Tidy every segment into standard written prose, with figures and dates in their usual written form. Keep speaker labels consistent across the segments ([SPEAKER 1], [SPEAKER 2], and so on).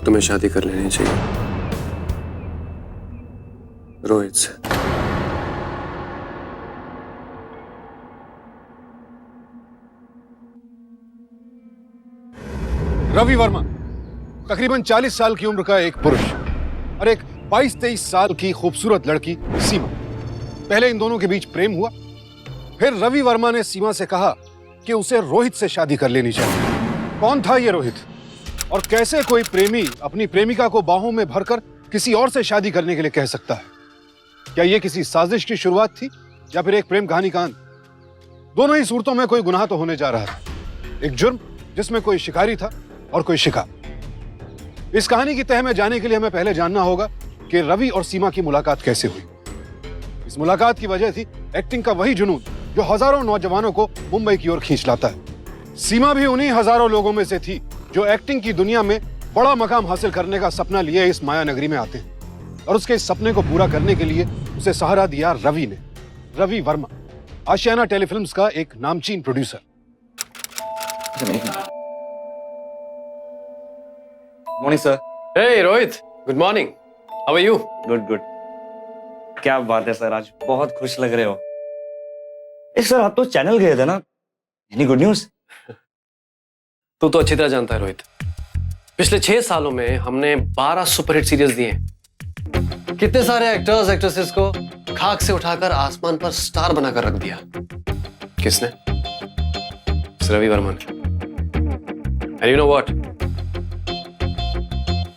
[SPEAKER 1] तुम्हें शादी कर लेनी चाहिए रोहित से।
[SPEAKER 2] रवि वर्मा तकरीबन 40 साल की उम्र का एक पुरुष और एक 22-23 साल की खूबसूरत लड़की सीमा। पहले इन दोनों के बीच प्रेम हुआ, फिर रवि वर्मा ने सीमा से कहा कि उसे रोहित से शादी कर लेनी चाहिए। कौन था ये रोहित और कैसे कोई प्रेमी अपनी प्रेमिका को बाहों में भरकर किसी और से शादी करने के लिए कह सकता है? क्या ये किसी साजिश की शुरुआत थी या फिर एक प्रेम कहानी कांड? दोनों ही सूरतों में कोई गुनाह तो होने जा रहा था, एक जुर्म जिसमें कोई शिकारी था और कोई शिकार। इस कहानी की तह में जाने के लिए हमें पहले जानना होगा कि रवि और सीमा की मुलाकात कैसे हुई। इस मुलाकात की वजह थी एक्टिंग का वही जुनून जो हजारों नौजवानों को मुंबई की ओर खींच लाता है। सीमा भी उन्हीं हजारों लोगों में से थी जो एक्टिंग की दुनिया में बड़ा मकाम हासिल करने का सपना लिए इस माया नगरी में आते हैं और उसके इस सपने को पूरा करने के लिए उसे सहारा दिया रवि ने। रवि वर्मा, आशियाना टेलीफिल्म्स का एक नामचीन producer.
[SPEAKER 3] Morning sir.
[SPEAKER 1] Hey Rohit, good morning. How are you?
[SPEAKER 3] Good good. क्या बात है सर, आज बहुत खुश लग रहे हो। सर आप तो चैनल गए थे ना, एनी गुड न्यूज?
[SPEAKER 1] तू तो अच्छी तरह जानता है रोहित, पिछले 6 सालों में हमने 12 सुपरहिट सीरीज दिए। कितने सारे एक्टर्स एक्ट्रेसेस को खाक से उठाकर आसमान पर स्टार बनाकर रख दिया। किसने? इस रवि वर्मा ने। And you know what,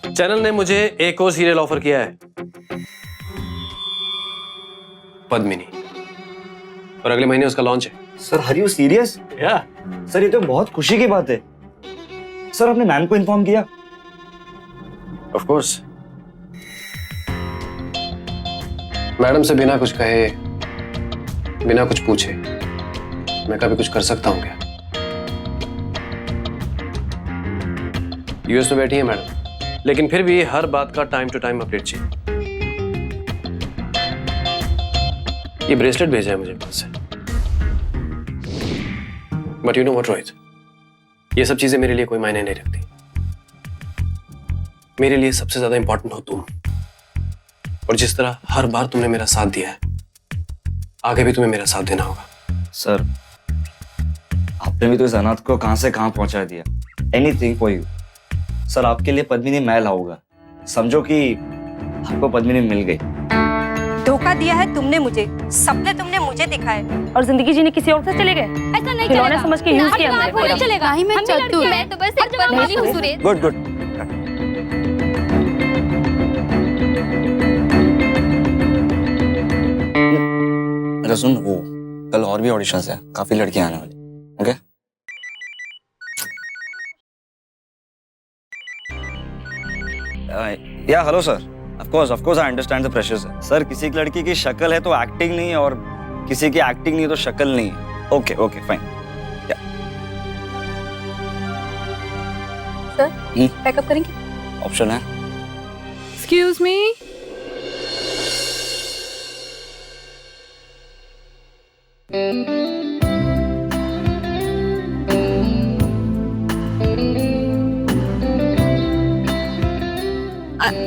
[SPEAKER 1] channel ने मुझे एक और सीरियल ऑफर किया है, पद्मिनी, और अगले महीने उसका लॉन्च है।
[SPEAKER 3] Sir are you serious?
[SPEAKER 1] या
[SPEAKER 3] सर ये तो बहुत खुशी की बात है। सर आपने मैम को इन्फॉर्म किया?
[SPEAKER 1] Of course. मैडम से बिना कुछ कहे, बिना कुछ पूछे मैं कभी कुछ कर सकता हूं क्या? यूएस में बैठी है मैडम, लेकिन फिर भी हर बात का टाइम टू टाइम अपडेट चाहिए। ये ब्रेसलेट भेजा है मुझे पास से। But you know what Rohit, ये सब चीजें मेरे लिए कोई मायने नहीं रखती। मेरे लिए सबसे ज्यादा इंपॉर्टेंट हो तुम, और जिस तरह हर बार तुमने मेरा साथ दिया है, आगे भी तुम्हें मेरा साथ देना होगा।
[SPEAKER 3] सर आपने भी तो इस अनाथ को कहां से कहां पहुंचा दिया। Anything for you. सर आपके लिए पद्मिनी मैं लाऊंगा। समझो कि आपको पद्मिनी मिल गई।
[SPEAKER 4] धोखा दिया है तुमने मुझे, सपने तुमने मुझे दिखाए
[SPEAKER 5] और जिंदगी जीने किसी और से चले गए।
[SPEAKER 6] ऐसा नहीं
[SPEAKER 5] खिलौने
[SPEAKER 6] चलेगा।
[SPEAKER 5] समझ के यूज किया हमने।
[SPEAKER 6] नहीं चलेगा।
[SPEAKER 4] नहीं, मैं
[SPEAKER 6] हम भी
[SPEAKER 4] चलती हूँ।
[SPEAKER 6] लड़के हैं, तो बस एक बार वाली हूँ सुरेश।
[SPEAKER 3] Good good. अरे सुन, वो कल और भी ऑडिशंस है, काफी लड़कियां आने वाली। ओके या hello sir. Of course I understand the pressures. Sir किसी की लड़की की शक्ल है तो एक्टिंग नहीं, और किसी की एक्टिंग नहीं तो शक्ल नहीं। Okay okay fine.
[SPEAKER 4] Sir pack up करेंगे?
[SPEAKER 3] ऑप्शन है।
[SPEAKER 6] Excuse me.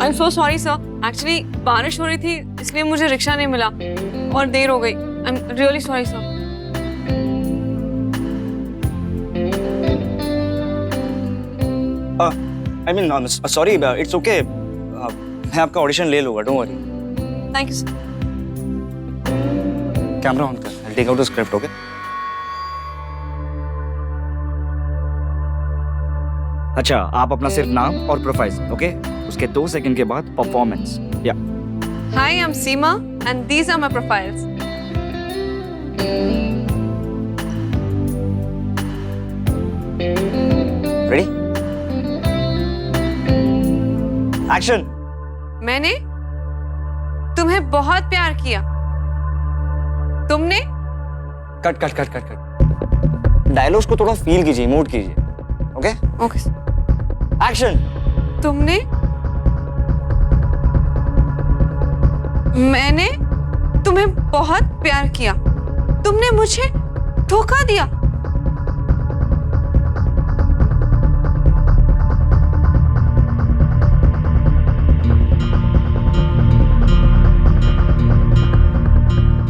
[SPEAKER 7] I'm so sorry sir. Actually बारिश हो रही थी इसलिए मुझे रिक्शा नहीं मिला और देर हो गई। I'm really sorry sir.
[SPEAKER 3] I mean sorry, it's okay. मैं आपका ऑडिशन ले लूंगा, don't worry.
[SPEAKER 7] Thank you sir.
[SPEAKER 3] Camera on कर, I take out the script. Okay अच्छा, आप अपना सिर्फ नाम और प्रोफाइल, ओके? उसके 2 सेकंड के बाद परफॉर्मेंस। या
[SPEAKER 7] Hi, I'm Seema and these are my profiles.
[SPEAKER 3] Ready? Action.
[SPEAKER 7] मैंने तुम्हें बहुत प्यार किया। तुमने?
[SPEAKER 3] Cut cut cut cut cut. Dialogues को थोड़ा फील कीजिए, मूड कीजिए। Okay
[SPEAKER 7] okay sir.
[SPEAKER 3] एक्शन।
[SPEAKER 7] तुमने? मैंने तुम्हें बहुत प्यार किया। तुमने मुझे धोखा दिया।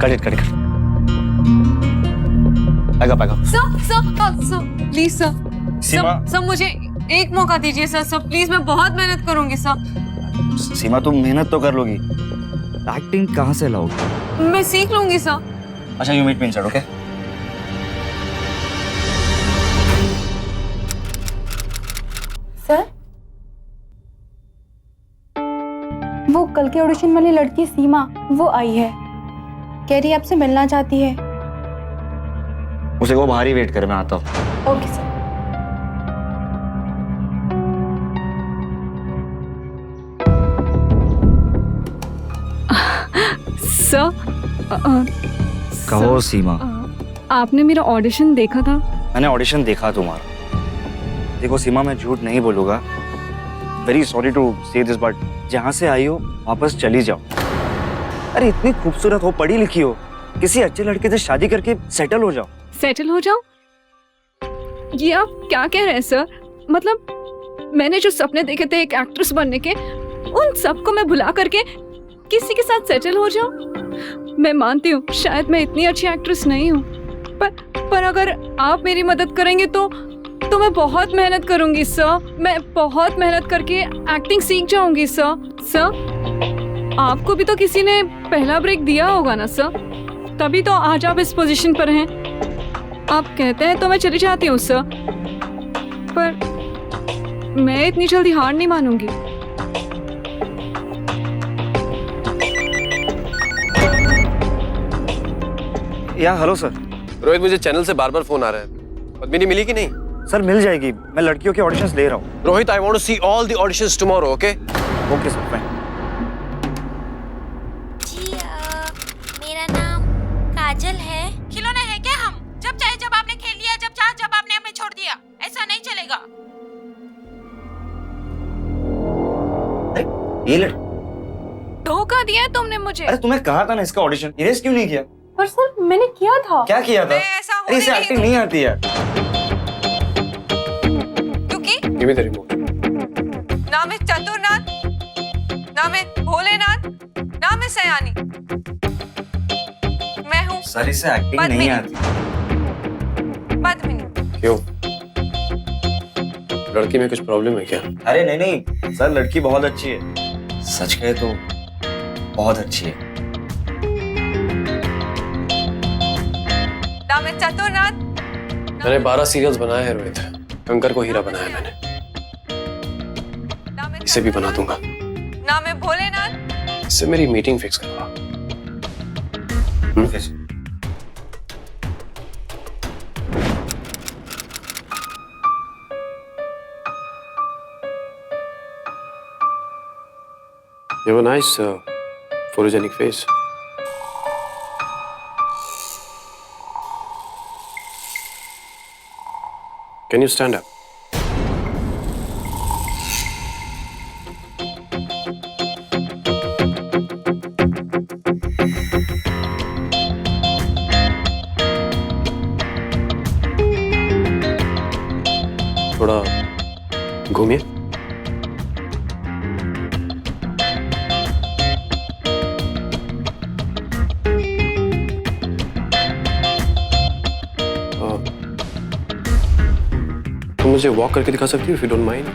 [SPEAKER 3] Cut it. Pack up.
[SPEAKER 7] Sir please sir
[SPEAKER 3] Seema
[SPEAKER 7] sir मुझे एक मौका दीजिए सर प्लीज मैं बहुत मेहनत करूंगी सर
[SPEAKER 3] सीमा तुम मेहनत तो कर लोगी, एक्टिंग कहाँ से लाओगी?
[SPEAKER 7] मैं सीख लूंगी सर
[SPEAKER 3] अच्छा you meet me inside, okay?
[SPEAKER 8] Sir, वो कल के ऑडिशन वाली लड़की सीमा वो आई है, कह रही है आपसे मिलना चाहती है।
[SPEAKER 3] उसे वो बाहर ही वेट कर, मैं आता हूँ।
[SPEAKER 8] Okay sir.
[SPEAKER 6] सर
[SPEAKER 3] कहो सीमा।
[SPEAKER 6] आपने मेरा ऑडिशन देखा था?
[SPEAKER 3] मैंने ऑडिशन देखा तुम्हारा। देखो सीमा, मैं झूठ नहीं बोलूंगा, वेरी सॉरी टू से दिस, बट जहाँ से आई हो वापस चली जाओ। अरे इतनी खूबसूरत हो, पढ़ी लिखी हो, किसी अच्छे लड़के से शादी करके सेटल हो जाओ।
[SPEAKER 6] सेटल हो जाओ? ये आप क्या कह रहे हैं सर? मतलब मैंने जो सपने देखे थे एक एक्ट्रेस बनने के, उन सबको मैं भुला करके किसी के साथ सेटल हो जाऊं? मैं मानती हूँ शायद मैं इतनी अच्छी एक्ट्रेस नहीं हूँ, पर अगर आप मेरी मदद करेंगे तो मैं बहुत मेहनत करूंगी सर। मैं बहुत मेहनत करके एक्टिंग सीख जाऊंगी सर। आपको भी तो किसी ने पहला ब्रेक दिया होगा ना सर, तभी तो आज आप इस पोजीशन पर हैं। आप कहते हैं तो मैं चली जाती हूँ सर, पर मैं इतनी जल्दी हार नहीं मानूंगी।
[SPEAKER 3] या हेलो सर।
[SPEAKER 1] रोहित, मुझे चैनल से बार फोन आ रहा है, पद्मिनी मिली कि नहीं?
[SPEAKER 3] सर मिल जाएगी, मैं लड़कियों के ऑडिशंस ले रहा हूँ।
[SPEAKER 1] Rohit, I want to see all the auditions tomorrow, okay?
[SPEAKER 3] Okay sir, fine.
[SPEAKER 9] जी मेरा नाम काजल है। खिलौना है क्या हम? जब चाहे जब आपने खेल लिया, जब चाहे जब आपने हमें छोड़ दिया, ऐसा नहीं चलेगा।
[SPEAKER 3] ये
[SPEAKER 6] धोखा दिया तुमने मुझे।
[SPEAKER 3] अरे तुम्हें कहा था ना इसका ऑडिशन इरेज क्यों नहीं किया?
[SPEAKER 8] पर सर मैंने किया था।
[SPEAKER 3] क्या किया था?
[SPEAKER 7] ऐसा
[SPEAKER 3] अरे इसे एक्टिंग नहीं आती है।
[SPEAKER 7] क्योंकि
[SPEAKER 1] गिव मी द रिमोट।
[SPEAKER 7] नाम है चतुरनाथ, नाम है भोलेनाथ, नाम है सयानी। मैं हूँ
[SPEAKER 3] सर इसे एक्टिंग नहीं
[SPEAKER 7] पद्मिनी।
[SPEAKER 3] आती।
[SPEAKER 7] पद्मिनी।
[SPEAKER 1] क्यों? लड़की में कुछ प्रॉब्लम है क्या?
[SPEAKER 3] अरे नहीं सर, लड़की बहुत अच्छी है, सच कहे तो बहुत अच्छी है।
[SPEAKER 7] नाम है चतुरनाथ।
[SPEAKER 1] मैंने 12 सीरियल्स बनाए हैं रोहित, कंकर को हीरा बनाया मैंने,
[SPEAKER 7] नाम है
[SPEAKER 1] इसे भी बना दूंगा।
[SPEAKER 7] नाम है भोलेनाथ।
[SPEAKER 1] इससे मेरी मीटिंग फिक्स करवा।
[SPEAKER 3] Okay sir.
[SPEAKER 1] You have a nice photogenic face. Can you stand up? थोड़ा घूमिए। तुम मुझे वॉक करके दिखा सकती हो if you don't mind?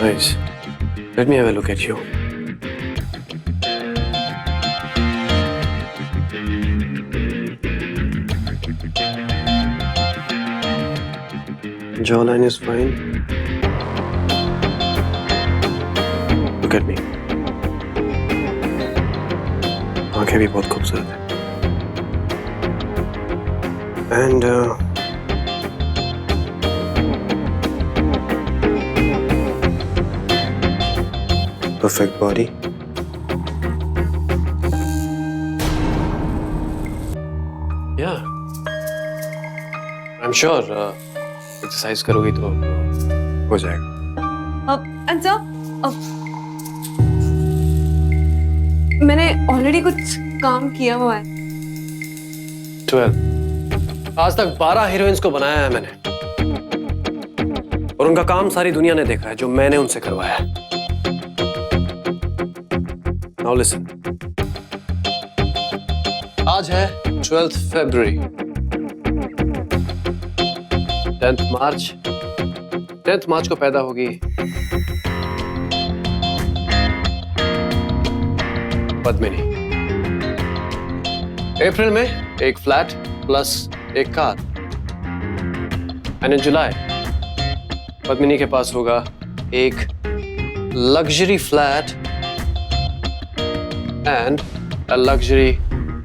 [SPEAKER 1] Nice. Let me have a look at you. Jawline is fine. Look at me. आंखें भी बहुत खूबसूरत हैं. And perfect body. Yeah. I'm sure exercise करोगी तो हो जाएगा।
[SPEAKER 7] अच्छा मैंने ऑलरेडी कुछ काम किया हुआ है।
[SPEAKER 1] 12 आज तक 12 हीरोइंस को बनाया है मैंने और उनका काम सारी दुनिया ने देखा है जो मैंने उनसे करवाया है। नाउ लिसन, आज है 12th February, 10th मार्च को पैदा होगी पद्मिनी। अप्रैल में एक फ्लैट प्लस एक कार एंड इन जुलाई पद्मिनी के पास होगा एक luxury flat and a luxury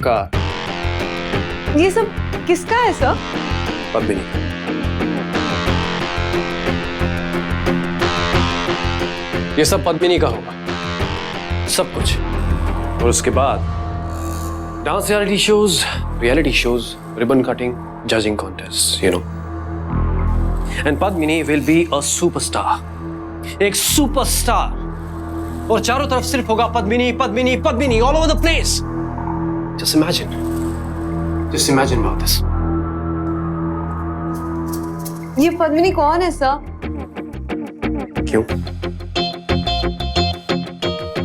[SPEAKER 1] car.
[SPEAKER 7] ये सब किसका है सर?
[SPEAKER 1] पद्मिनी। ये सब पद्मिनी का होगा, सब कुछ। और उसके बाद dance reality shows, ribbon cutting, judging contest, you know. And Padmini will be a superstar, एक सुपरस्टार। और चारों तरफ सिर्फ होगा Padmini Padmini Padmini, all over the place. Just imagine about this.
[SPEAKER 7] ये पद्मिनी कौन है सर?
[SPEAKER 1] क्यों?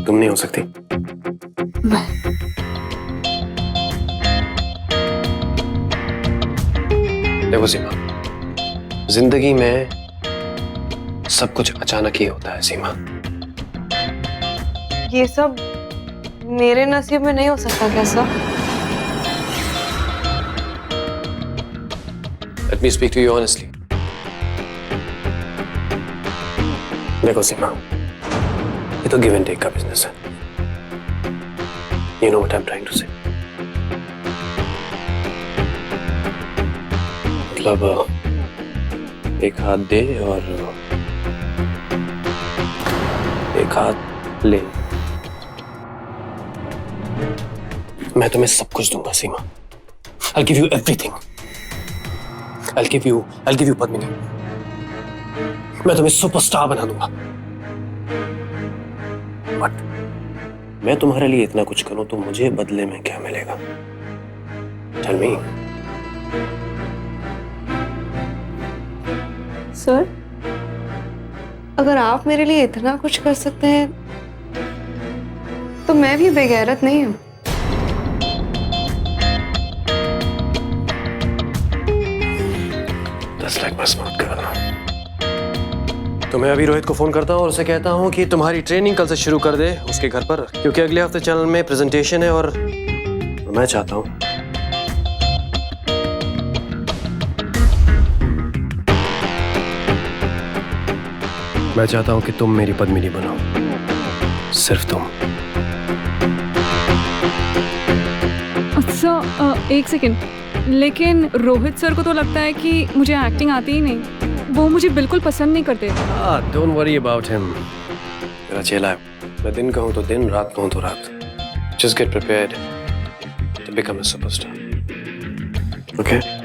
[SPEAKER 1] तुम नहीं हो सकती? देखो सीमा, जिंदगी में सब कुछ अचानक ही होता है सीमा।
[SPEAKER 7] ये सब मेरे नसीब में नहीं हो सकता क्या sir?
[SPEAKER 1] Let me speak to you honestly. देखो सीमा, ये तो गिव एंड टेक का बिजनेस है। You know what I'm trying to say. मतलब एक हाथ दे और एक हाथ ले। मैं तुम्हें सब कुछ दूंगा सीमा। I'll give you everything. I'll give you Padmini. मैं तुम्हें सुपरस्टार बना दूंगा। बट मैं तुम्हारे लिए इतना कुछ करूं तो मुझे बदले में क्या मिलेगा? Tell me.
[SPEAKER 7] सर, अगर आप मेरे लिए इतना कुछ कर सकते हैं तो मैं भी बेगैरत नहीं हूं।
[SPEAKER 1] Just like my smart girl. तो मैं अभी रोहित को फोन करता हूँ और उसे कहता हूँ कि तुम्हारी ट्रेनिंग कल से शुरू कर दे उसके घर पर, क्योंकि अगले हफ्ते चैनल में प्रेजेंटेशन है और मैं चाहता हूँ कि तुम मेरी पद्मिनी बनो, सिर्फ तुम।
[SPEAKER 6] अच्छा एक सेकंड, लेकिन रोहित सर को तो लगता है कि मुझे एक्टिंग आती ही नहीं। वो मुझे बिल्कुल पसंद नहीं करते।
[SPEAKER 1] Don't worry about him. मेरा चेला है, मैं दिन कहूँ तो दिन, रात कहूँ तो रात। Just get prepared to become a superstar, okay?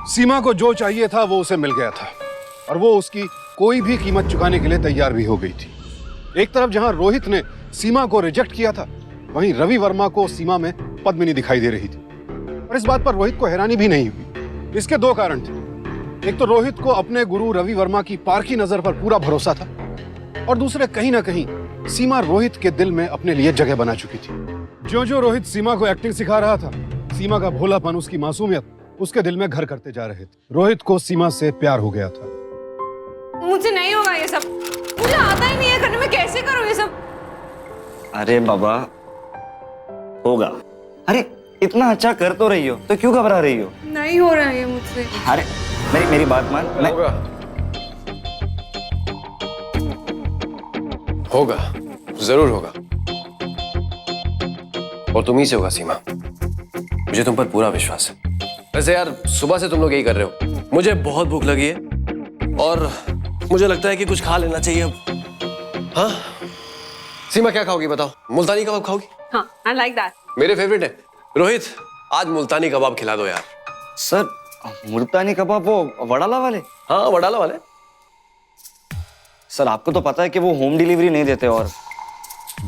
[SPEAKER 2] Seema को जो चाहिए था वो उसे मिल गया था और वो उसकी कोई भी कीमत चुकाने के लिए तैयार भी हो गई थी। एक तरफ जहां रोहित ने सीमा को रिजेक्ट किया था, वहीं रवि वर्मा को सीमा में पद्मिनी दिखाई दे रही थी। और इस बात पर रोहित को हैरानी भी नहीं हुई। इसके दो कारण थे। एक तो रोहित को अपने गुरु रवि वर्मा की पारखी नजर पर पूरा भरोसा था और दूसरे कहीं ना कहीं सीमा रोहित के दिल में अपने लिए जगह बना चुकी थी। ज्यों-ज्यों रोहित सीमा को एक्टिंग सिखा रहा था, सीमा का भोलापन, उसकी मासूमियत उसके दिल में घर करते जा रहे थे। रोहित को सीमा से प्यार हो गया था।
[SPEAKER 7] मुझसे नहीं होगा ये सब, मुझे आता ही नहीं है करने में, कैसे करूं ये सब?
[SPEAKER 3] अरे बाबा, होगा। अरे इतना अच्छा कर तो रही हो तो क्यों घबरा रही हो?
[SPEAKER 7] नहीं हो रहा है ये मुझसे।
[SPEAKER 3] अरे मेरी बात मान।
[SPEAKER 1] होगा, जरूर होगा। और तुम ही से होगा सीमा, मुझे तुम पर पूरा विश्वास है। वैसे यार सुबह से तुम लोग यही कर रहे हो। मुझे बहुत भूख लगी है और मुझे लगता है कि कुछ खा लेना चाहिए अब। हाँ सीमा क्या खाओगी बताओ? मुल्तानी कबाब खाओगी?
[SPEAKER 7] हाँ, I like that.
[SPEAKER 1] मेरे फेवरेट है। रोहित आज मुल्तानी कबाब खिला दो यार।
[SPEAKER 3] सर मुल्तानी कबाब वो वडाला वाले?
[SPEAKER 1] हाँ वडाला वाले।
[SPEAKER 3] सर आपको तो पता है कि वो होम डिलीवरी नहीं देते और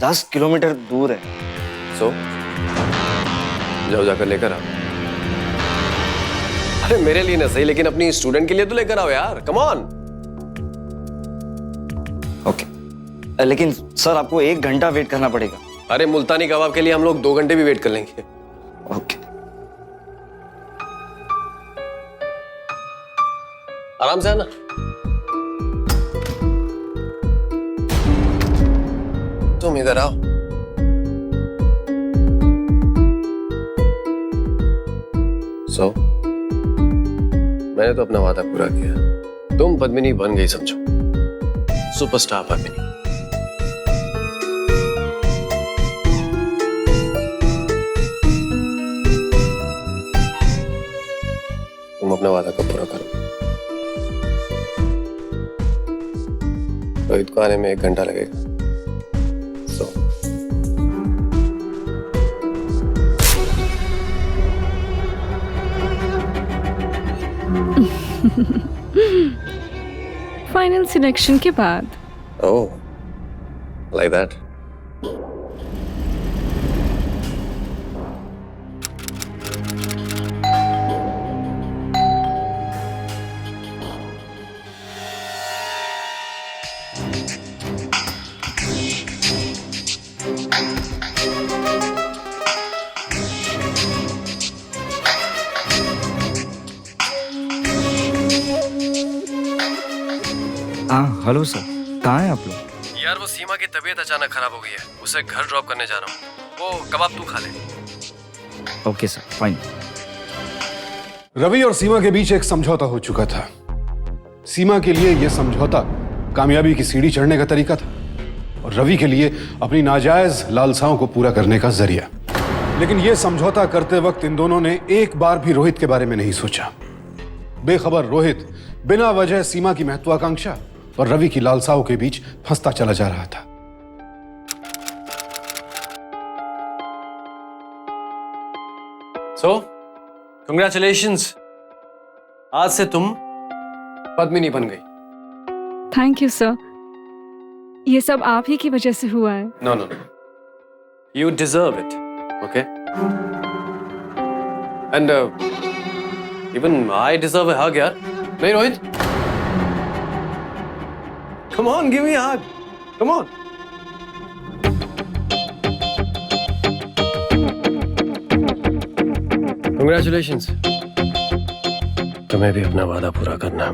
[SPEAKER 3] 10 किलोमीटर दूर है।
[SPEAKER 1] सो जाओ जाकर लेकर आओ। अरे मेरे लिए ना सही लेकिन अपनी स्टूडेंट के लिए तो लेकर आओ यार, कम ऑन।
[SPEAKER 3] ओके लेकिन सर आपको 1 घंटा वेट करना पड़ेगा।
[SPEAKER 1] अरे मुल्तानी कबाब के लिए हम लोग 2 घंटे भी वेट कर लेंगे।
[SPEAKER 3] ओके
[SPEAKER 1] आराम से आना। तुम इधर आओ। सो मैंने तो अपना वादा पूरा किया। तुम पद्मिनी बन गई समझो, सुपरस्टार पद्मिनी। तुम अपना वादा कब पूरा करोगे? रोहित को आने में 1 घंटा लगेगा। सो
[SPEAKER 6] फाइनल सिलेक्शन के बाद
[SPEAKER 1] ओह लाइक दैट।
[SPEAKER 3] हाँ हेलो सर, कहाँ हैं आप लोग?
[SPEAKER 1] यार वो सीमा की तबीयत अचानक खराब हो गई है, उसे घर ड्रॉप करने जा रहा हूँ। वो कबाब तू खा ले।
[SPEAKER 3] Okay sir fine.
[SPEAKER 2] रवि और सीमा के बीच एक समझौता हो चुका था। सीमा के लिए यह समझौता कामयाबी की सीढ़ी चढ़ने का तरीका था और रवि के लिए अपनी नाजायज लालसाओं को पूरा करने का जरिया। लेकिन यह समझौता करते वक्त इन दोनों ने एक बार भी रोहित के बारे में नहीं सोचा। बेखबर रोहित बिना वजह सीमा की महत्वाकांक्षा और रवि की लालसाओं के बीच फंसता चला जा रहा था।
[SPEAKER 1] सो कंग्रेचुलेशंस, आज से तुम पद्मिनी बन गई।
[SPEAKER 6] थैंक यू सर, ये सब आप ही की वजह से हुआ है।
[SPEAKER 1] No no no, you deserve it, okay? And even I deserve a hug यार। नहीं Rohit, come on, give me a hug. Come on. Congratulations. तुम्हें भी अपना वादा पूरा करना।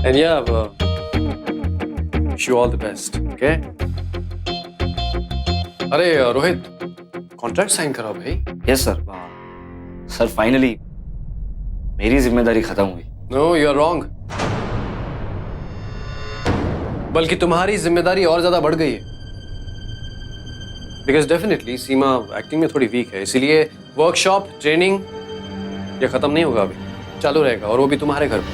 [SPEAKER 1] And yeah, wish you all the best. Okay? अरे रोहित, कॉन्ट्रैक्ट साइन कराओ भाई।
[SPEAKER 3] Yes sir. सर फाइनली मेरी जिम्मेदारी खत्म हुई।
[SPEAKER 1] No, you are wrong. बल्कि तुम्हारी जिम्मेदारी और ज्यादा बढ़ गई है। बिकॉज डेफिनेटली सीमा एक्टिंग में थोड़ी वीक है, इसीलिए वर्कशॉप ट्रेनिंग ये खत्म नहीं होगा, अभी चालू रहेगा और वो भी तुम्हारे घर पे।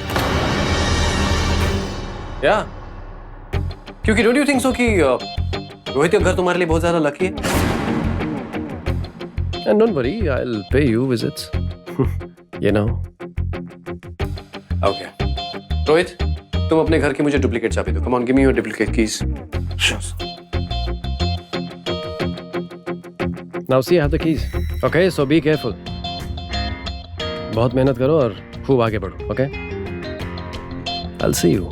[SPEAKER 1] या क्योंकि डोंट यू थिंक सो कि रोहित का घर तुम्हारे लिए बहुत ज्यादा लकी है? And don't worry, I will pay you visits, you know. Okay Rohit, तुम अपने घर की मुझे डुप्लीकेट चाबी दो। Come on, give me your duplicate keys. Now see, I have the keys. Okay, so be careful. बहुत मेहनत करो और खूब आगे बढ़ो, okay? I will see you.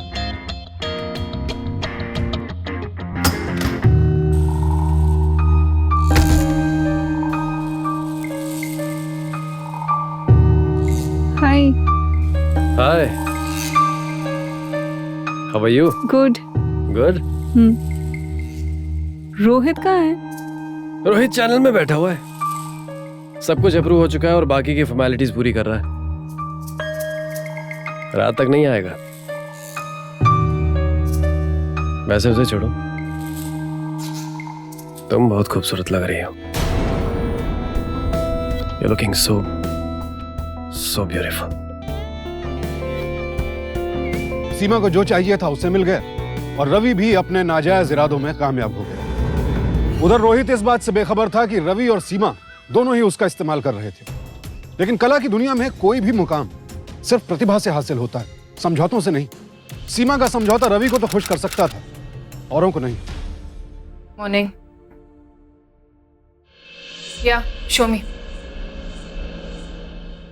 [SPEAKER 6] Hi.
[SPEAKER 1] Hi, how are you?
[SPEAKER 6] Good.
[SPEAKER 1] Good.
[SPEAKER 6] Rohit कहाँ है?
[SPEAKER 1] रोहित चैनल में बैठा हुआ है, सब कुछ अप्रूव हो चुका है और बाकी की फॉर्मेलिटीज पूरी कर रहा है। रात तक नहीं आएगा। वैसे उसे छोड़ो, तुम बहुत खूबसूरत लग रही हो। You're looking so beautiful.
[SPEAKER 2] सीमा को जो चाहिए था उससे मिल गया और रवि भी अपने नाजायज इरादों में कामयाब हो गया। उधर रोहित इस बात से बेखबर था कि रवि और सीमा दोनों ही उसका इस्तेमाल कर रहे थे। लेकिन कला की दुनिया में कोई भी मुकाम सिर्फ प्रतिभा से हासिल होता है, समझौतों से नहीं। सीमा का समझौता रवि को तो खुश कर सकता था, औरों को नहीं।
[SPEAKER 6] मॉर्निंग। या शो मी।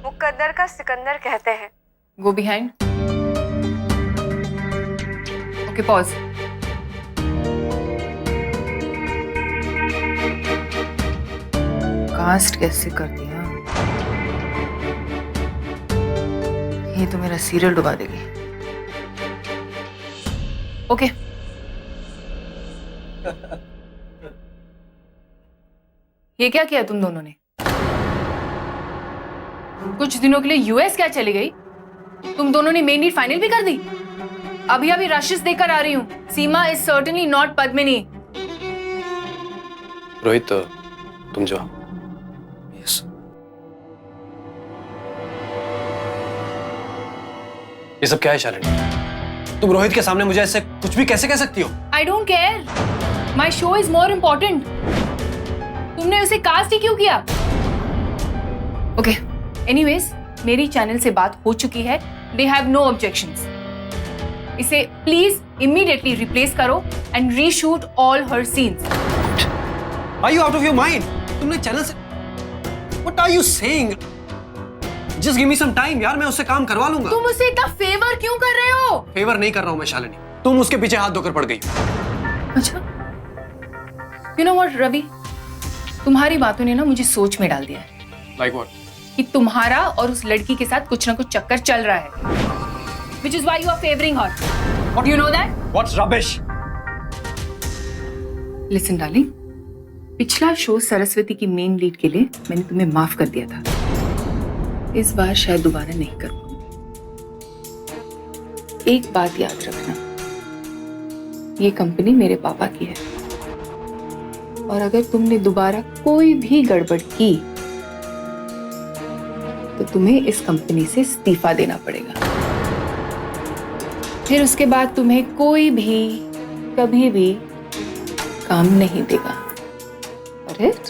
[SPEAKER 4] मुकद्दर का सिकंदर कहते हैं।
[SPEAKER 6] Go behind. Okay pause. Cast कैसे कर दिया? ये तो मेरा सीरियल डुबा देगी। ओके ये क्या किया तुम दोनों ने? कुछ दिनों के लिए यूएस क्या चली गई? तुम दोनों ने मेन लीड फाइनल भी कर दी? अभी रशिस देकर आ रही हूँ। Seema is certainly not Padmini.
[SPEAKER 1] Rohit तुम जाओ। यस। ये सब क्या है शालिनी? तुम रोहित के सामने मुझे ऐसे कुछ भी कैसे कह सकती हो?
[SPEAKER 6] I don't care, my show is more important. तुमने उसे कास्ट ही क्यों किया? ओके एनीवेज, मेरी चैनल से बात हो चुकी है। They have no objections. इसे प्लीज इमीडिएटली रिप्लेस करो and reshoot all her scenes.
[SPEAKER 1] Are you out of your mind? तुमने चैनल से What are you saying? Just give me some time यार, मैं उससे काम करवा लूंगा।
[SPEAKER 6] तुम उसे इतना फेवर क्यों कर रहे हो?
[SPEAKER 1] फेवर नहीं कर रहा हूं मैं शालिनी, तुम उसके पीछे हाथ धोकर पड़ गई।
[SPEAKER 6] अच्छा, यू नो व्हाट रवि, तुम्हारी बातों ने ना मुझे सोच में डाल दिया है।
[SPEAKER 1] Like what?
[SPEAKER 6] कि तुम्हारा और उस लड़की के साथ कुछ ना कुछ चक्कर चल रहा है। Which is why you are favoring her. What do you know that?
[SPEAKER 1] What's rubbish?
[SPEAKER 6] Listen, darling. पिछला शो सरस्वती की मेन लीड के लिए मैंने तुम्हें माफ कर दिया था। इस बार शायद दोबारा नहीं कर पाऊंगी। एक बात याद रखना, ये कंपनी मेरे पापा की है और अगर तुमने दोबारा कोई भी गड़बड़ की तो तुम्हें इस कंपनी से इस्तीफा देना पड़ेगा। फिर उसके बाद तुम्हें कोई भी कभी भी काम नहीं देगा। Right?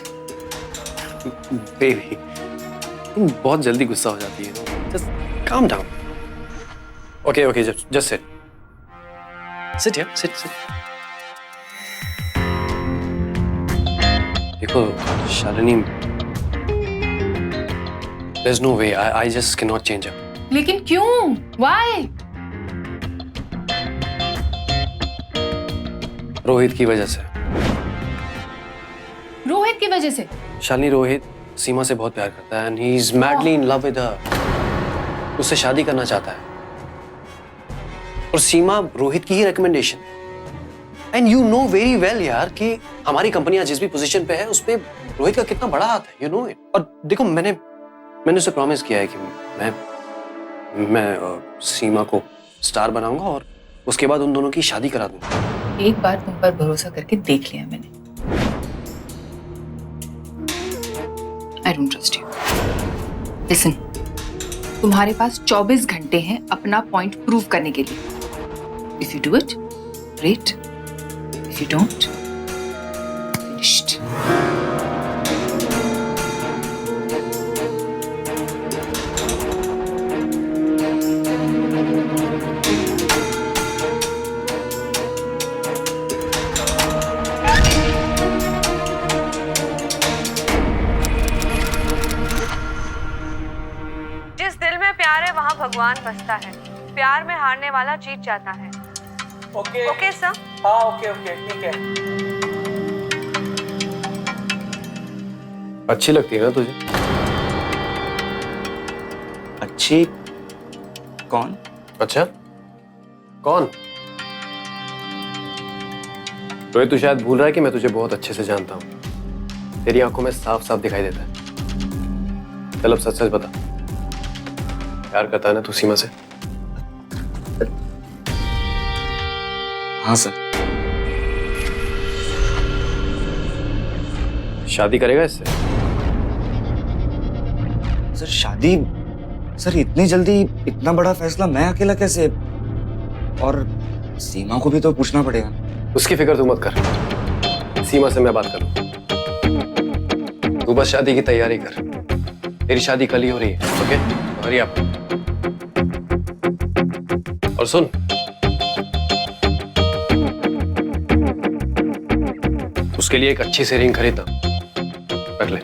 [SPEAKER 1] Baby, तुम बहुत जल्दी गुस्सा हो जाती है। Just calm down. Okay, just sit. Sit here, sit. देखो Shalini, there's no way. I just cannot change her.
[SPEAKER 6] लेकिन क्यों? Why?
[SPEAKER 1] रोहित की वजह से।
[SPEAKER 6] रोहित की वजह से?
[SPEAKER 1] शालिनी, रोहित सीमा से बहुत प्यार करता है and he is madly in love with her. उससे शादी करना चाहता है और सीमा रोहित की ही recommendation. And you know very well यार कि हमारी कंपनियां जिस भी पोजीशन पे है उस पे रोहित का कितना बड़ा हाथ है, यू नो इट। और देखो मैंने उसे प्रॉमिस किया है कि मैं सीमा को स्टार बनाऊंगा और उसके बाद उन दोनों की शादी करा दूंगा।
[SPEAKER 6] एक बार तुम पर भरोसा करके देख लिया मैंने। I don't trust you. Listen, तुम्हारे पास 24 घंटे हैं अपना पॉइंट प्रूव करने के लिए। If you do it, great. If you don't, finished.
[SPEAKER 4] भगवान बसता है। प्यार में हारने वाला जीत जाता है। Okay sir?
[SPEAKER 10] हाँ ओके ठीक है।
[SPEAKER 1] अच्छी लगती है ना तुझे?
[SPEAKER 3] अच्छी? कौन?
[SPEAKER 1] अच्छा कौन? रोहित, तू शायद भूल रहा है कि मैं तुझे बहुत अच्छे से जानता हूँ। तेरी आंखों में साफ साफ दिखाई देता है। चल अब सच सच बता, प्यार करता है ना तू सीमा से?
[SPEAKER 3] हाँ सर।
[SPEAKER 1] शादी करेगा इससे?
[SPEAKER 3] सर शादी, सर इतनी जल्दी इतना बड़ा फैसला मैं अकेला कैसे? और सीमा को भी तो पूछना पड़ेगा।
[SPEAKER 1] उसकी फिक्र तू मत कर, सीमा से मैं बात करूँ। तू बस शादी की तैयारी कर, तेरी शादी कल ही हो रही है। ओके, हरी आप। और सुन, उसके लिए एक अच्छी सी रिंग खरीदना, रख ले।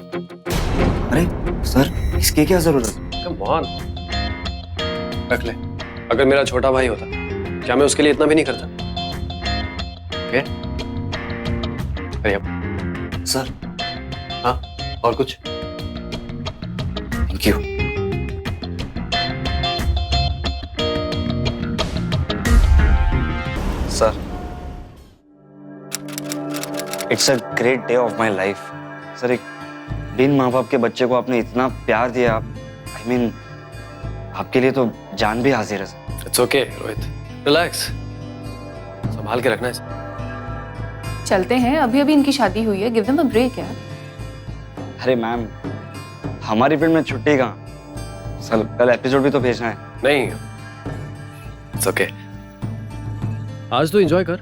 [SPEAKER 3] अरे सर, इसकी क्या जरूरत है?
[SPEAKER 1] कम ऑन, रख ले। अगर मेरा छोटा भाई होता, क्या मैं उसके लिए इतना भी नहीं करता? ओके, हरी आप।
[SPEAKER 3] सर।
[SPEAKER 1] हाँ, और कुछ?
[SPEAKER 3] Thank you. Sir, it's a great day of my life. Sir, एक बिन माँ बाप के बच्चे को आपने इतना प्यार दिया। I mean, आपके लिए तो जान भी हाजिर है।
[SPEAKER 1] इट्स ओके रोहित, रिलैक्स, संभाल के रखना है।
[SPEAKER 8] चलते हैं, अभी अभी इनकी शादी हुई है, गिव देम अ ब्रेक यार।
[SPEAKER 3] अरे मैम, हमारी फील्ड में छुट्टी कहाँ? सर, कल एपिसोड भी तो भेजना है।
[SPEAKER 1] नहीं, इट्स ओके, आज तो एंजॉय कर,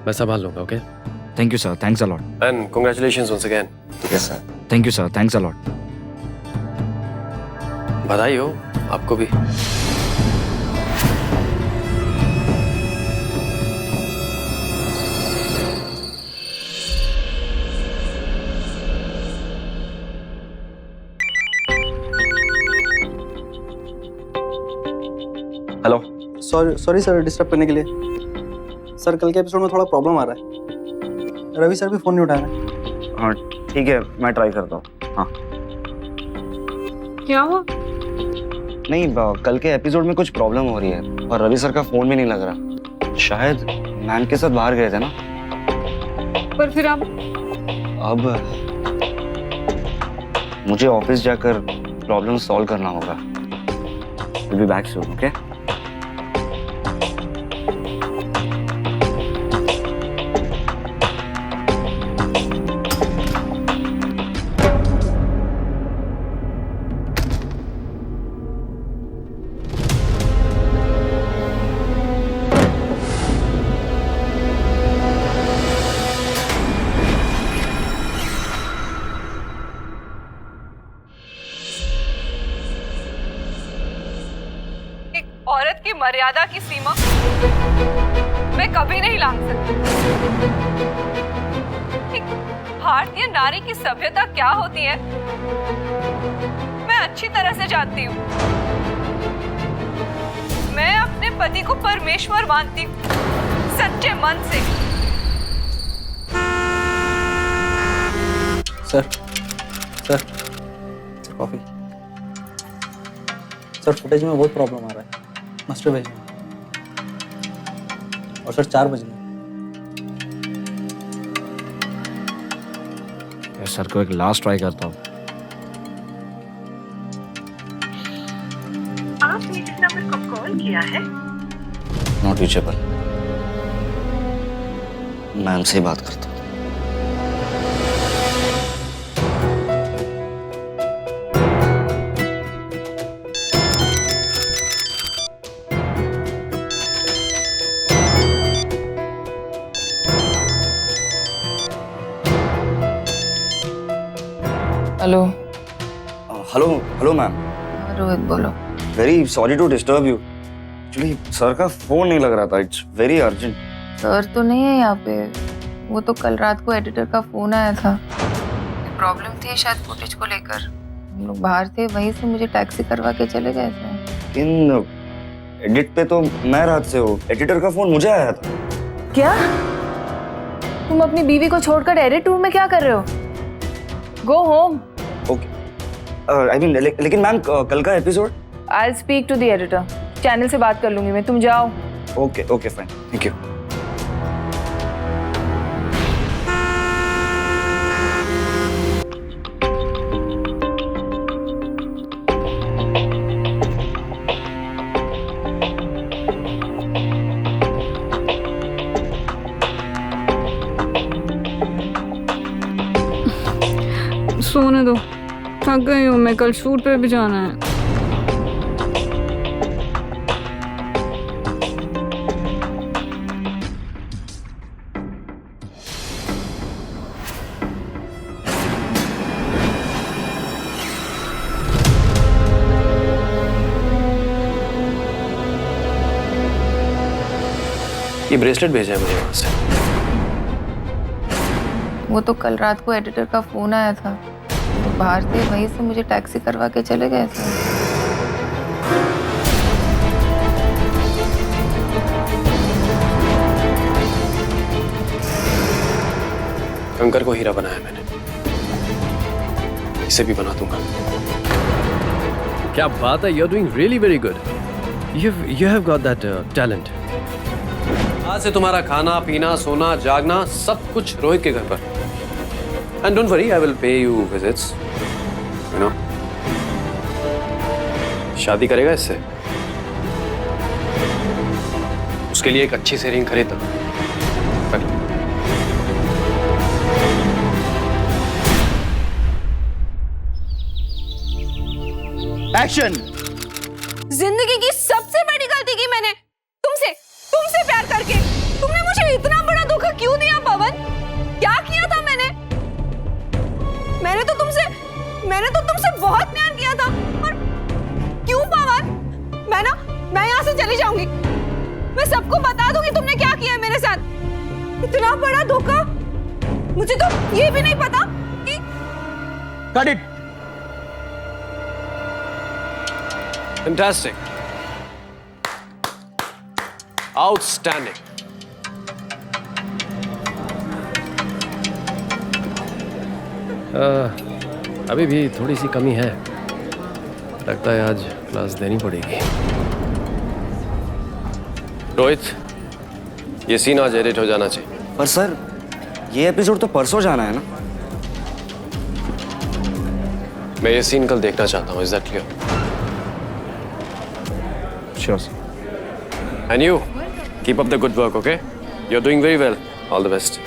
[SPEAKER 1] मैं संभाल लूंगा। Okay,
[SPEAKER 3] thank you sir, thanks a lot.
[SPEAKER 1] And congratulations once again.
[SPEAKER 3] Yes sir, thank you sir, thanks a lot.
[SPEAKER 1] बधाई हो आपको भी।
[SPEAKER 3] हेलो।
[SPEAKER 10] सॉरी सर डिस्टर्ब करने के लिए। सर कल के एपिसोड में थोड़ा प्रॉब्लम आ रहा है, रवि सर भी फोन नहीं उठा रहे हैं।
[SPEAKER 3] हाँ ठीक है, मैं ट्राई करता हूँ। हाँ
[SPEAKER 7] क्या हुआ?
[SPEAKER 3] नहीं, कल के एपिसोड में कुछ प्रॉब्लम हो रही है और रवि सर का फोन भी नहीं लग रहा। शायद मैम के साथ बाहर गए थे ना।
[SPEAKER 7] पर फिर आप?
[SPEAKER 3] अब मुझे ऑफिस जाकर प्रॉब्लम सॉल्व करना होगा। We'll be back soon, okay?
[SPEAKER 4] औरत की मर्यादा की सीमा मैं कभी नहीं लांघ सकती। एक भारतीय नारी की सभ्यता क्या होती है मैं अच्छी तरह से जानती हूँ। मैं अपने पति को परमेश्वर मानती हूँ, सच्चे मन से।
[SPEAKER 10] Sir coffee. सर फुटेज में बहुत प्रॉब्लम आ रहा है, मास्टर भेजना। और सर 4 बजे।
[SPEAKER 3] सर को एक लास्ट ट्राई करता हूँ।
[SPEAKER 4] आपने जिस नंबर को कॉल किया है
[SPEAKER 3] नॉट रीचेबल। मैम से बात करता हूँ।
[SPEAKER 8] हेलो।
[SPEAKER 3] Hello ma'am.
[SPEAKER 8] रोहित बोलो।
[SPEAKER 3] Very sorry to disturb you. Actually sir का फोन नहीं लग रहा था, इट्स वेरी अर्जेंट।
[SPEAKER 8] सर तो नहीं है यहाँ पे, वो तो कल रात को एडिटर का फोन आया था, प्रॉब्लम थी शायद फुटेज को लेकर। हम लोग बाहर थे, वहीं से मुझे टैक्सी करवा के चले गए थे।
[SPEAKER 3] इन एडिट पे तो मैं रात से हूँ, एडिटर का फोन मुझे आया था।
[SPEAKER 8] क्या तुम अपनी बीवी को छोड़कर एडिट रूम में क्या कर रहे हो? Go home.
[SPEAKER 3] Okay, I mean लेकिन मैम कल का episode.
[SPEAKER 8] I speak to the editor, channel से बात कर लूंगी मैं, तुम जाओ।
[SPEAKER 3] Okay fine, thank you.
[SPEAKER 6] सोने दो, थक थक गई हूँ मैं, कल शूट पे भी जाना है।
[SPEAKER 1] ये ब्रेसलेट भेजा है मुझे वहां से।
[SPEAKER 8] वो तो कल रात को एडिटर का फोन आया था, वो बाहर थे, वहीं से मुझे टैक्सी करवा के चले गए थे।
[SPEAKER 1] कंकर को हीरा बनाया मैंने, इसे भी बना दूंगा।
[SPEAKER 11] क्या बात है, you are doing really very good. You have got that talent.
[SPEAKER 1] आज से तुम्हारा खाना पीना सोना जागना सब कुछ रोहित के घर पर। And don't worry, I will pay you visits, you no. शादी करेगा इससे? उसके लिए एक अच्छी सी रिंग खरीद दो।
[SPEAKER 3] एक्शन।
[SPEAKER 7] जिंदगी की सबसे बड़ी गलती की मैंने तुमसे प्यार करके। तुमने मुझे इतना बड़ा धोखा क्यों दिया पवन? क्या किया था मैंने? मैंने तो तुमसे बहुत प्यार किया था। और क्यों पवन? मैं यहाँ से चली जाऊंगी। मैं सबको बता दूंगी तुमने क्या किया है मेरे साथ। इतना बड़ा धोखा, मुझे तो ये भी नहीं पता कि।
[SPEAKER 3] Cut it.
[SPEAKER 1] Fantastic. Outstanding.
[SPEAKER 11] अभी भी थोड़ी सी कमी है, लगता है आज क्लास देनी पड़ेगी।
[SPEAKER 1] रोहित, ये सीन आज एडिट हो जाना चाहिए।
[SPEAKER 3] पर सर, ये एपिसोड तो परसों जाना है ना?
[SPEAKER 1] मैं ये सीन कल देखना चाहता हूँ। Is that clear?
[SPEAKER 3] Sure sir.
[SPEAKER 1] And you, keep up the good work, okay? You're doing very well. All the best.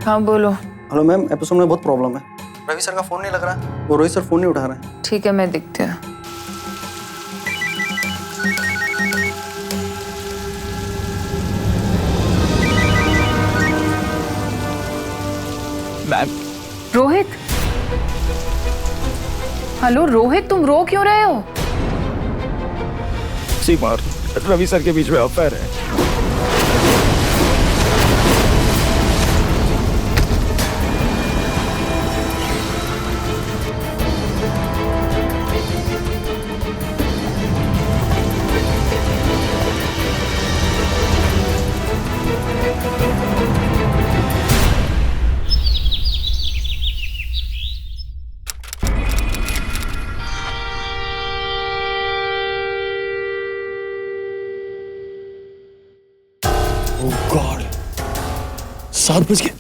[SPEAKER 8] हाँ बोलो।
[SPEAKER 10] हेलो मैम, एपिसोड में बहुत प्रॉब्लम है। रवि सर का फोन नहीं लग रहा है, वो रोहित सर फोन नहीं उठा रहे हैं।
[SPEAKER 8] ठीक है, मैं देखती हूँ।
[SPEAKER 3] मैम।
[SPEAKER 8] रोहित, हेलो रोहित, तुम रो क्यों रहे हो?
[SPEAKER 3] सीमा, रवि सर के बीच में अफेयर है।
[SPEAKER 11] 7 बज गए।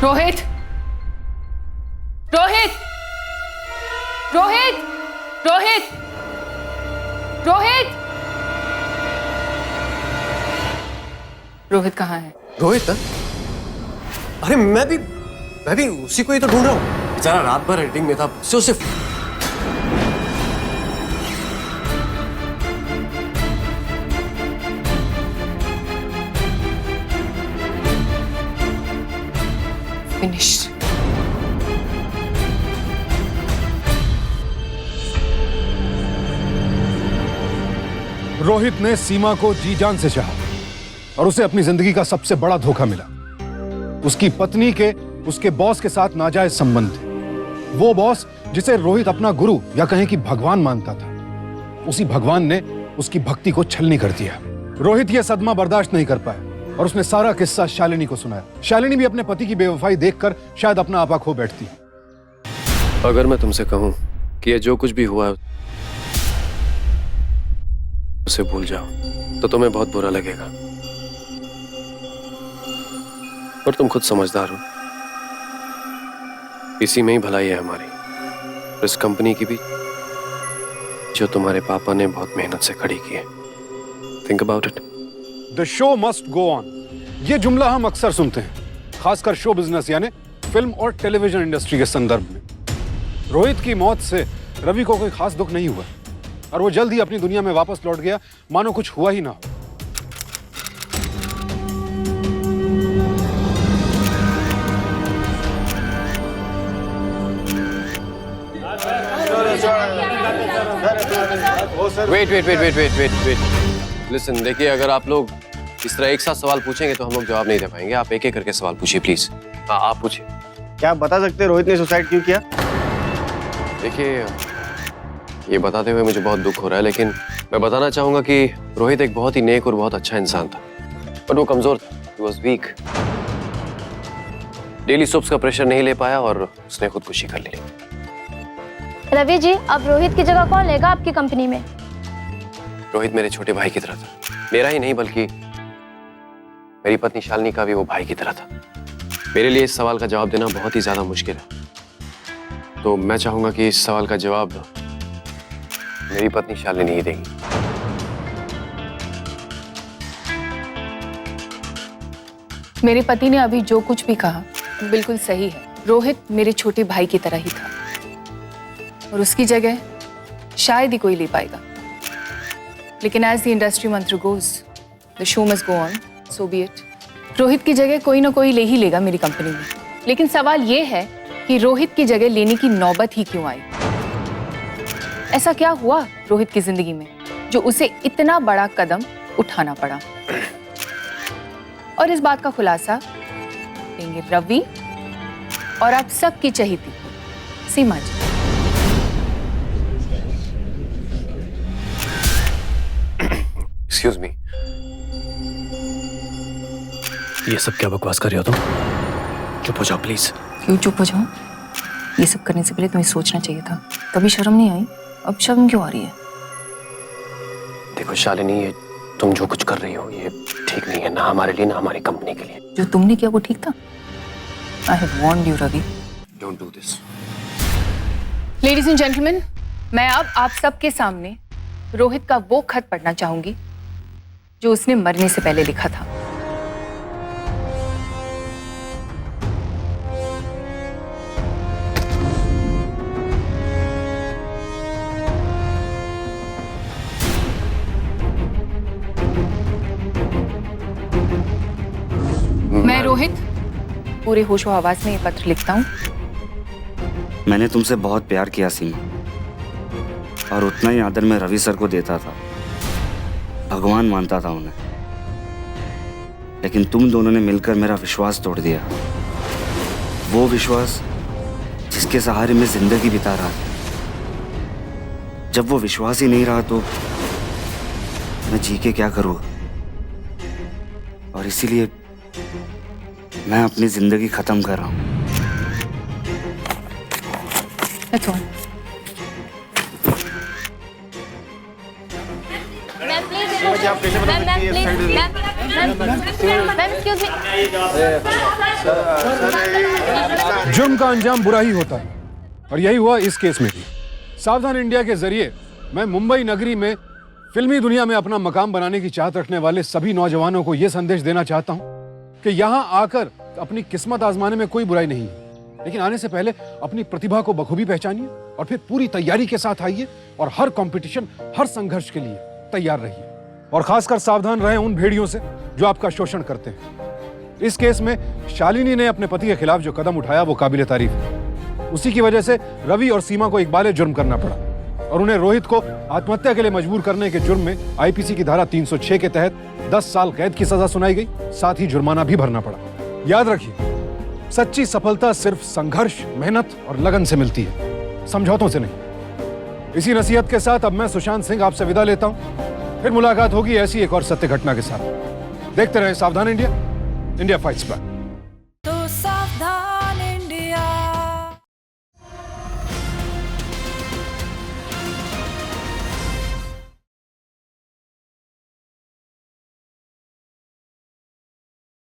[SPEAKER 7] रोहित, रोहित, रोहित, रोहित, रोहित, रोहित कहाँ है?
[SPEAKER 1] रोहित? अरे मैं भी उसी को ही तो ढूंढ रहा हूँ। बेचारा रात भर एडिटिंग में था, सिर्फ
[SPEAKER 7] फिनिश्ड।
[SPEAKER 2] रोहित ने सीमा को जी जान से चाहा और उसे अपनी जिंदगी का सबसे बड़ा धोखा मिला। उसकी पत्नी के उसके बॉस के साथ नाजायज संबंध थे। वो बॉस जिसे रोहित अपना गुरु या कहें कि भगवान मानता था, उसी भगवान ने उसकी भक्ति को छलनी कर दिया। रोहित यह सदमा बर्दाश्त नहीं कर पाया और उसने सारा किस्सा शालिनी को सुनाया। शालिनी भी अपने पति की बेवफाई देखकर शायद अपना आपा खो बैठती।
[SPEAKER 11] अगर मैं तुमसे कहूं कि ये जो कुछ भी हुआ है उसे भूल जाओ तो तुम्हें बहुत बुरा लगेगा, और तुम खुद समझदार हो। इसी में ही भलाई है हमारी, इस कंपनी की भी, जो तुम्हारे पापा ने बहुत मेहनत से खड़ी की है। Think about it.
[SPEAKER 2] The show must go on, ये जुमला हम अक्सर सुनते हैं, खासकर शो बिजनेस यानी फिल्म और टेलीविजन इंडस्ट्री के संदर्भ में। रोहित की मौत से रवि को कोई खास दुख नहीं हुआ और वो जल्द ही अपनी दुनिया में वापस लौट गया, मानो कुछ हुआ ही ना हो।
[SPEAKER 11] वेट। लिसन, देखिए, अगर आप लोग इस तरह एक साथ सवाल पूछेंगे तो हम लोग जवाब नहीं दे पाएंगे। आप एक एक करके सवाल पूछिए प्लीज। हाँ, आप पूछिए।
[SPEAKER 3] क्या आप बता सकते हैं रोहित ने सुसाइड क्यों किया?
[SPEAKER 11] देखिए, ये बताते हुए मुझे बहुत दुख हो रहा है, लेकिन मैं बताना चाहूंगा कि रोहित एक बहुत ही नेक और बहुत अच्छा इंसान था, बट वो कमजोर था। He was weak। Daily soaps का प्रेशर नहीं ले पाया और उसने खुदकुशी कर ली।
[SPEAKER 5] रवि जी, अब रोहित की जगह कौन लेगा आपकी कंपनी में?
[SPEAKER 11] रोहित मेरे छोटे भाई की तरह था, मेरा ही नहीं बल्कि मेरी पत्नी शालिनी का भी वो भाई की तरह था। मेरे लिए इस सवाल का जवाब देना बहुत ही ज्यादा मुश्किल है, तो मैं चाहूंगा कि इस सवाल का जवाब मेरी पत्नी शालिनी ही देगी।
[SPEAKER 8] मेरे पति ने अभी जो कुछ भी कहा बिल्कुल सही है। रोहित मेरे छोटे भाई की तरह ही था और उसकी जगह शायद ही कोई ले पाएगा, लेकिन एज द इंडस्ट्री मंत्र goes, the show must go on, so B it. Rohit की जगह कोई ना कोई ले ही लेगा मेरी कंपनी में, लेकिन सवाल ये है कि रोहित की जगह लेने की नौबत ही क्यों आई? ऐसा क्या हुआ रोहित की जिंदगी में जो उसे इतना बड़ा कदम उठाना पड़ा? और इस बात का खुलासा देंगे रवि और आप सबकी चहेती सीमा जी।
[SPEAKER 11] एक्सक्यूज मी, ये सब क्या बकवास कर रहे हो तुम? चुप हो जाओ प्लीज।
[SPEAKER 8] क्यों चुप हो जाऊं? ये सब करने से पहले तुम्हें सोचना चाहिए था। कभी शर्म नहीं आई, अब शर्म क्यों आ रही है?
[SPEAKER 11] देखो शालिनी, ये तुम जो कुछ कर रही हो ये ठीक नहीं है, ना हमारे लिए ना हमारी कंपनी के लिए।
[SPEAKER 8] जो तुमने किया वो ठीक था? I have warned you Ravi.
[SPEAKER 11] Don't do this.
[SPEAKER 8] Ladies and gentlemen, मैं अब आप सबके सामने रोहित का वो खत पढ़ना चाहूंगी जो उसने मरने से पहले लिखा था। मैं रोहित पूरे होशो हवास में ये पत्र लिखता हूँ।
[SPEAKER 3] मैंने तुमसे बहुत प्यार किया सीमा, और उतना ही आदर मैं रवि सर को देता था, भगवान मानता था उन्हें, लेकिन तुम दोनों ने मिलकर मेरा विश्वास तोड़ दिया। वो विश्वास जिसके सहारे मैं जिंदगी बिता रहा था। जब वो विश्वास ही नहीं रहा तो मैं जी के क्या करूँ? और इसीलिए मैं अपनी जिंदगी खत्म कर रहा हूँ।
[SPEAKER 8] That's all.
[SPEAKER 5] Ma'am please ma'am excuse me.
[SPEAKER 2] जुर्म का अंजाम बुरा ही होता है और यही हुआ इस केस में भी। सावधान इंडिया के जरिए मैं मुंबई नगरी में फिल्मी दुनिया में अपना मकाम बनाने की चाहत रखने वाले सभी नौजवानों को यह संदेश देना चाहता हूं कि यहां आकर अपनी किस्मत आजमाने में कोई बुराई नहीं है, लेकिन आने से पहले अपनी प्रतिभा को बखूबी पहचानिए और फिर पूरी तैयारी के साथ आइए और हर कंपटीशन, हर संघर्ष के लिए तैयार रहिए। और खासकर सावधान रहें उन भेड़ियों से जो आपका शोषण करते हैं। इस केस में शालिनी ने अपने पति के खिलाफ जो कदम उठाया वो काबिले तारीफ है। उसी की वजह से रवि और सीमा को इकबाले जुर्म करना पड़ा और उन्हें रोहित को आत्महत्या के लिए मजबूर करने के जुर्म में आईपीसी की धारा 306 के तहत 10 साल कैद की सजा सुनाई गई, साथ ही जुर्माना भी भरना पड़ा। याद रखिए, सच्ची सफलता सिर्फ संघर्ष, मेहनत और लगन से मिलती है, समझौतों से नहीं। इसी नसीहत के साथ अब मैं सुशांत सिंह आपसे विदा लेता हूं। फिर मुलाकात होगी ऐसी एक और सत्य घटना के साथ। देखते रहें सावधान इंडिया, इंडिया फाइट्स बैक।